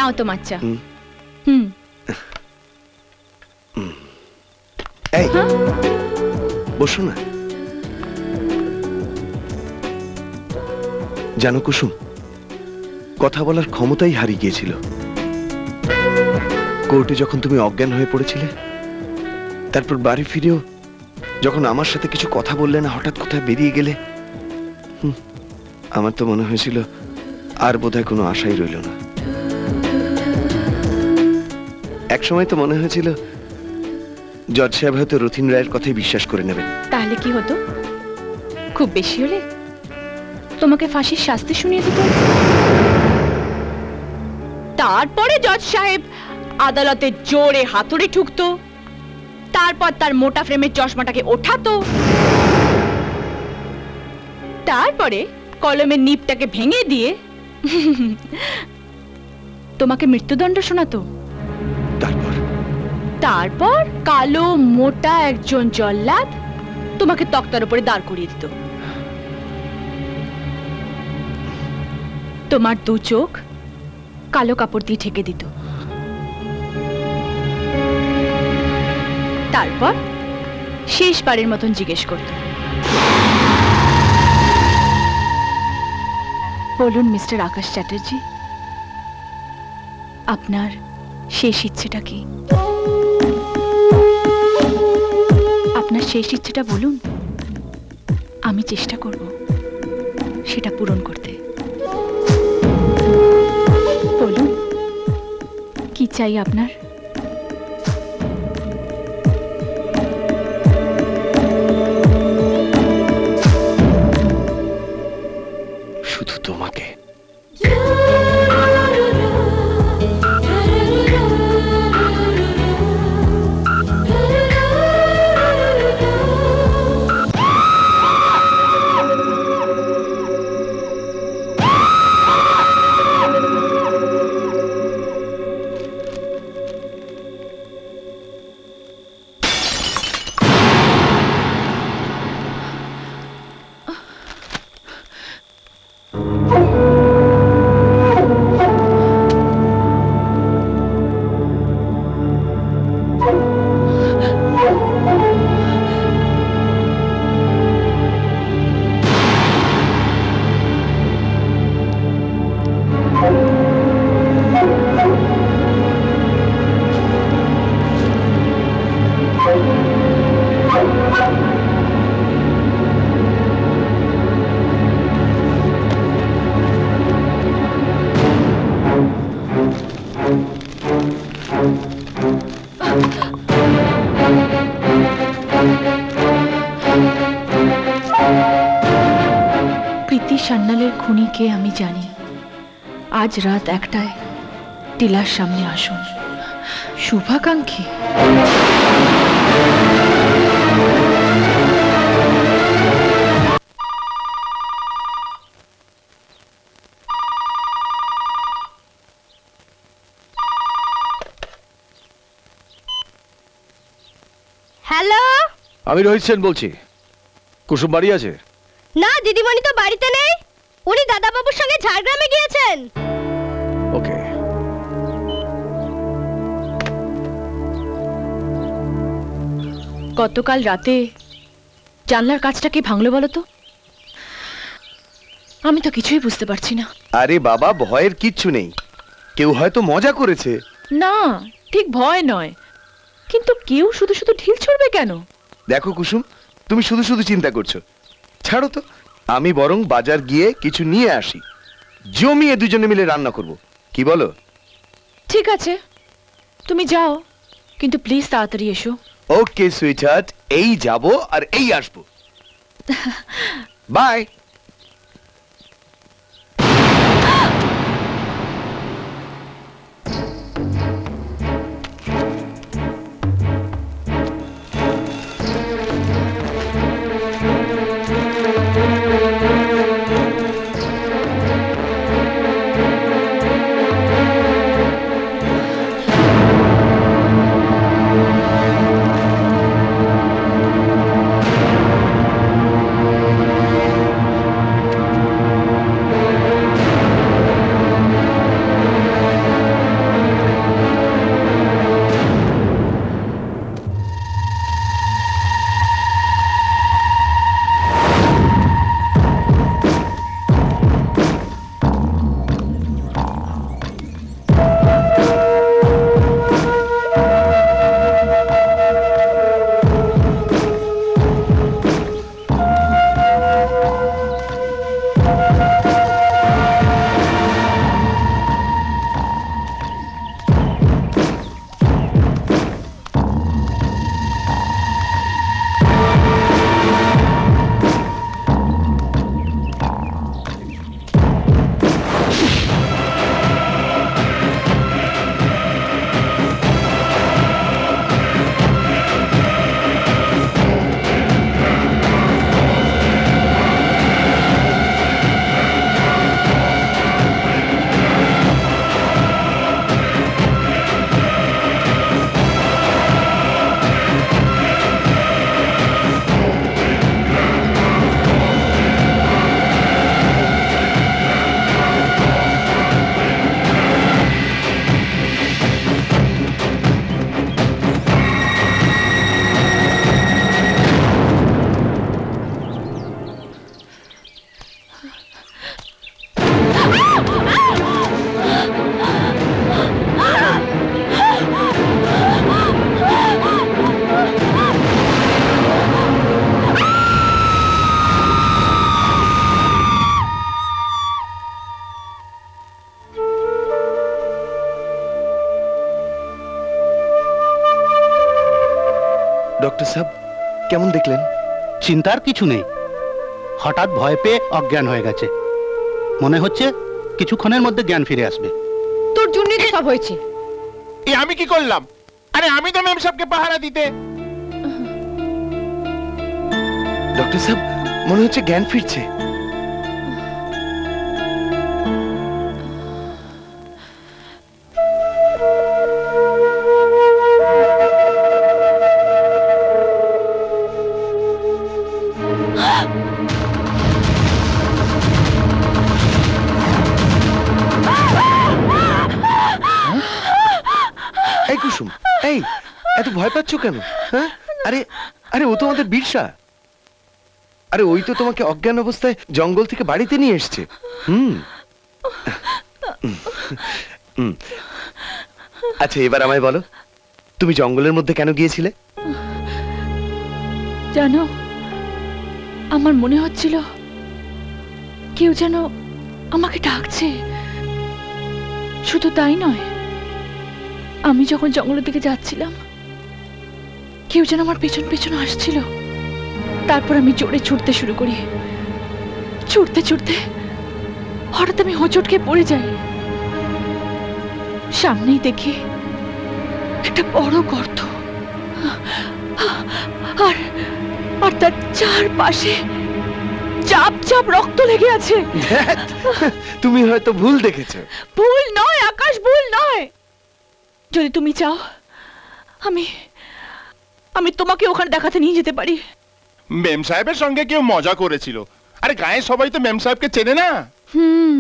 নাও তোমার চা। হুম। এই বসো না। জানো কুসুম, কথা বলার ক্ষমতাই হারিয়ে গিয়েছিল। কোর্টে যখন তুমি অজ্ঞান হয়ে পড়েছিলে, তারপর বাড়ি ফিরেও যখন আমার সাথে কিছু কথা বললে না, হঠাৎ কোথায় বেরিয়ে গেলে, আমার তো মনে হয়েছিল আর বোধহয় কোনো আশাই রইল না। এক সময় তো মনে হয়েছিল জজ সাহেব হয়তো রথিন রায়ের কথাই বিশ্বাস করে নেবেন। তাহলে কি হতো? খুব বেশি হলে তোমাকে ফাঁসির শাস্তি শুনিয়ে দিত। তারপরে জজ সাহেব আদালতে জোরে হাতুড়ি ঠুকতো, তারপর তার মোটা ফ্রেমের চশমাটাকে ওঠাতো, তারপরে কলমের নিপটাকে ভেঙে দিয়ে তোমাকে মৃত্যুদণ্ড শোনাতো। তারপর কালো মোটা একজন জল্লাদ তোমাকে তক্তার উপরে দাঁড় করিয়ে দিত। তোমার দু চোখ কালো কাপড় দিয়ে ঢেকে দিত। তারপর শেষবারের মতন জিজ্ঞেস করত, বলুন মিস্টার আকাশ চ্যাটার্জি, আপনার শেষ ইচ্ছেটা কি? আপনার শেষ ইচ্ছেটা বলুন, আমি চেষ্টা করব সেটা পূরণ করতে। বলুন, কি চাই আপনার? শুধু তোমাকে। প্রীতি সান্যালের খুনিকে আমি জানি। আজ রাত 1টায় টিলার সামনে আসুন। শুভাকাঙ্ক্ষী। হ্যালো, আমি রোহিত সেন বলছি। কুসুম বাড়ি আছে? না, দিদিমণি তো বাড়িতে নেই, উনি দাদাবাবুর সঙ্গে ঝাড়গ্রামে গিয়েছেন। ওকে। গতকাল রাতে জানলার কাজটা কে ভাঙলো বলো তো? আমি তো কিছুই বুঝতে পারছি না। আরে বাবা, ভয়ের কিচ্ছু নেই, কেউ হয়তো মজা করেছে। না, ঠিক ভয় নয়, কিন্তু কেউ শুধু শুধু ঢিল ছুড়বে কেন? দেখো কুসুম, তুমি শুধু শুধু চিন্তা করছো। ছাড়ো তো, আমি বরং বাজার গিয়ে কিছু নিয়ে আসি, জমিয়ে দুজনে মিলে রান্না করব, কি বলো? ঠিক আছে, তুমি যাও, কিন্তু প্লিজ তাড়াতাড়ি এসো। ওকে সুইটহার্ট, এই যাব আর এই আসবো। বাই। কেমন দেখলেন? চিন্তার কিছু নেই, হঠাৎ ভয় পেয়ে অজ্ঞান হয়ে গেছে। মনে হচ্ছে কিছুক্ষণের মধ্যে জ্ঞান ফিরে আসবে। তোর জন্যই তো সব হয়েছে। এ আমি কি করলাম? আরে আমি তো ম্যাম সাহেবকে পাহারা দিতে। ডক্টর সাহেব, মনে হচ্ছে জ্ঞান ফিরছে। এই কুসুম, এই এত ভয় পাচ্ছ কেন? হ্যাঁ, আরে আরে ও তো আমাদের বীরসা। আরে ওই তো তোমাকে অজ্ঞান অবস্থায় জঙ্গল থেকে বাড়িতে নিয়ে এসছে। হুম হুম। আচ্ছা, এবার আমায় বলো, তুমি জঙ্গলের মধ্যে কেন গিয়েছিলে? জানো, আমার মনে হচ্ছিল কেউ যেন আমাকে ডাকছে। শুধু তাই নয়, আমি যখন জঙ্গলের দিকে যাচ্ছিলাম, কেউ যেন আমার পেছন পেছন আসছিল। তারপর আমি জোরে ছুটতে শুরু করি। ছুটতে ছুটতে হঠাৎ আমি হোঁচট খেয়ে পড়ে যাই। সামনেই দেখি একটা বড় গর্ত, আর আর তার চারপাশে চাপ চাপ রক্ত লেগে আছে। ধ্যাৎ, তুমি হয়তো ভুল দেখেছো। ভুল নয় আকাশ, ভুল নয়। যদি তুমি চাও, আমি আমি তোমাকে ওখানে দেখাতে নিয়ে যেতে পারি। ম্যাম সাহেবের সঙ্গে কেউ মজা করেছিল। আরে গায়ে সবাই তো ম্যাম সাহেবকে চেনে না।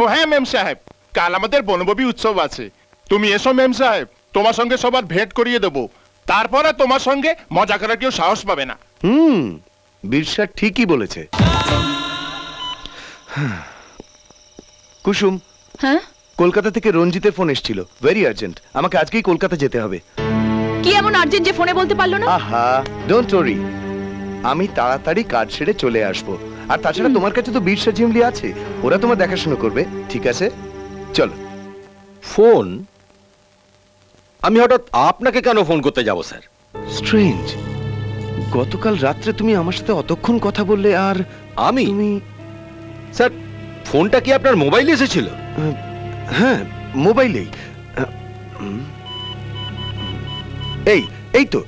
ও হ্যাঁ ম্যাম সাহেব, কাল আমাদের বনববী উৎসব আছে। তুমি এসো ম্যাম সাহেব, তোমার সঙ্গে সবার ভেট করিয়ে দেবো। তারপরে তোমার সঙ্গে মজা করার কেউ সাহস পাবে না। বীরসা ঠিকই বলেছে। কুসুম, হ্যাঁ, কলকাতা থেকে রঞ্জিতের ফোন এসেছিল, ভেরি আর্জেন্ট, আমাকে আজকেই কলকাতা যেতে হবে। কি এমন আর্জেন্ট যে ফোনে বলতে পারলো না? আহা, ডোন্ট ওয়ারি, আমি তাড়াতাড়ি কাজ সেরে চলে আসবো। আর তাছাড়া তোমার কাছে তো বীরসা জিমলি আছে, ওরা তোমার দেখাশোনা করবে। ঠিক আছে, চলো। ফোন? আমি হঠাৎ আপনাকে কেন ফোন করতে যাব স্যার? স্ট্রেঞ্জ, গতকাল রাত্রে তুমি আমার সাথে অতক্ষণ কথা বললে, আর আমি? তুমি স্যার, ফোনটা কি আপনার মোবাইলে এসেছিল? হ্যাঁ, মোবাইলেই। এই এই তো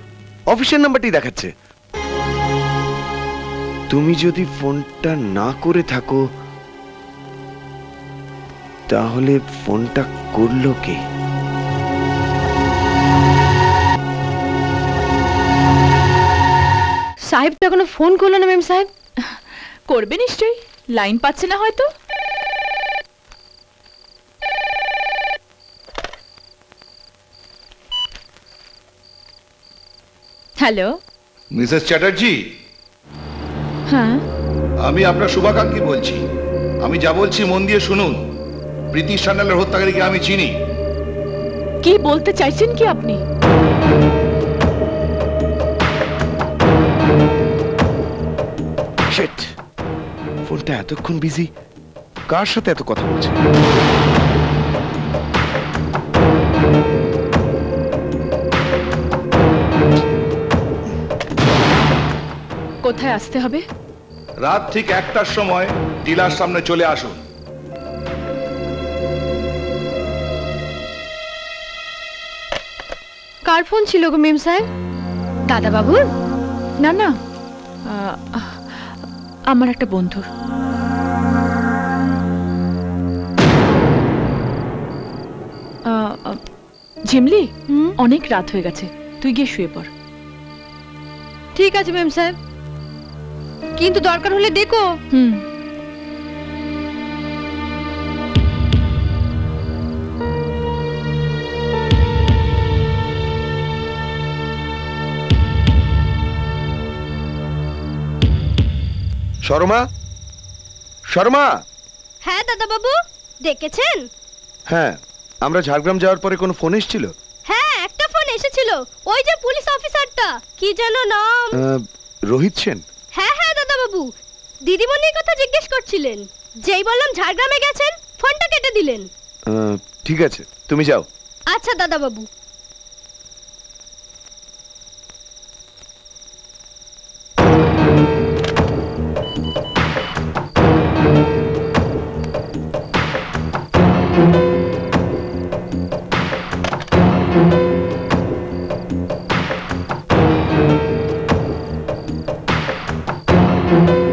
অফিসের নাম্বারটি দেখাচ্ছে। তুমি যদি ফোনটা না করে থাকো, তাহলে ফোনটা করলো কে? সাহেব তো এখনো ফোন করলো না। ম্যাম সাহেব করবে নিশ্চয়ই, লাইন পাচ্ছে না হয়তো। হ্যালো। মিসেস চ্যাটার্জি, হ্যাঁ, আমি আপনার শুভাকাঙ্ক্ষী বলছি। আমি যা বলছি মন দিয়ে শুনুন। প্রীতি সান্যালের হত্যাকারীকে আমি চিনি। কি বলতে চাইছেন কি আপনি? শিট, ফোনটা এতক্ষণ বিজি, কার সাথে এত কথা বলছে? কোথায় আসতে হবে? রাত ঠিক 1টার সময় টিলার সামনে চলে আসুন। কার ফোন ছিল গো ম্যাম সাহেব? দাদা বাবুর? না না, আমার একটা বন্ধুর। ঝিমলি, অনেক রাত হয়ে গেছে, তুই গিয়ে শুয়ে পড়। ঠিক আছে ম্যাম সাহেব, কিন্তু দরকার হলে দেখো। হুম। শর্মা, শর্মা। হ্যাঁ দাদা বাবু, ডেকেছেন? হ্যাঁ, আমরা ঝাড়গ্রাম যাওয়ার পরে কোনো ফোন এসেছিল? হ্যাঁ, একটা ফোন এসেছিল, ওই যে পুলিশ অফিসারটা, কি যেন নাম। রোহিত সেন। হ্যাঁ হ্যাঁ দাদা বাবু, দিদিমণির কথা জিজ্ঞেস করছিলেন। যেই বললাম ঝাড়গ্রামে গেছেন, ফোনটা কেটে দিলেন। ঠিক আছে, তুমি যাও। আচ্ছা দাদা বাবু। না